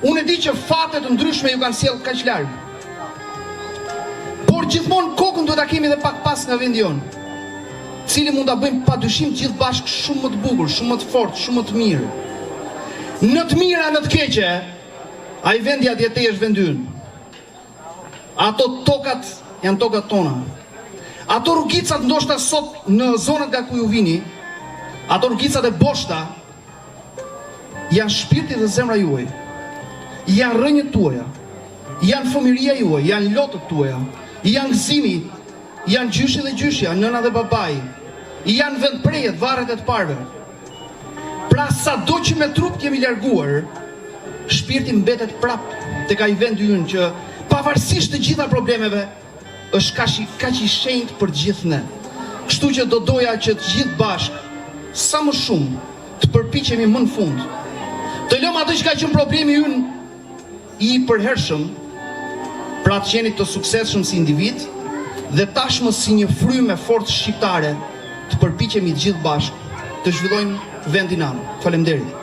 Unë e di që fatet ndryshme ju kanë sjell kaq larg. Por gjithmonë kokën duhet ta kemi edhe pak pas nga vendi jonë, cili mund ta bëjmë padyshim gjithë bashkë shumë më të bukur, shumë më të fortë, shumë më të mirë. Në të mira, në të keqe, ai vendi atje është vendi ynë. Ato tokat janë tokat tona. Ato rrugicat ndoshta sot në zonat nga ku ju vini, ato rrugicat e boshta janë shpirti dhe zemra juaj. Janë rrënjët tuaja, janë fëmiria juaj, janë lotët tuaja, janë gëzimi, janë gjyshi dhe gjyshja, nëna dhe babai, janë vendprejet, varret e të parve. Pra sado që me trup jemi larguar, shpirti mbetet prap tek ai vendi ynë që pavarësisht të gjitha problemeve është kaq i shenjtë për të gjithë ne. Kështu që do doja që të gjithë bashkë, sa më shumë, të përpiqemi më në fund, të lëmë atë që ka qenë problemi ynë i përhershëm, pra të qenit të suksesshëm si individ, dhe tashmë si një frymë e fortë shqiptare, të përpiqemi të gjithë bashkë të zhvillojmë vendin tonë. Faleminderit.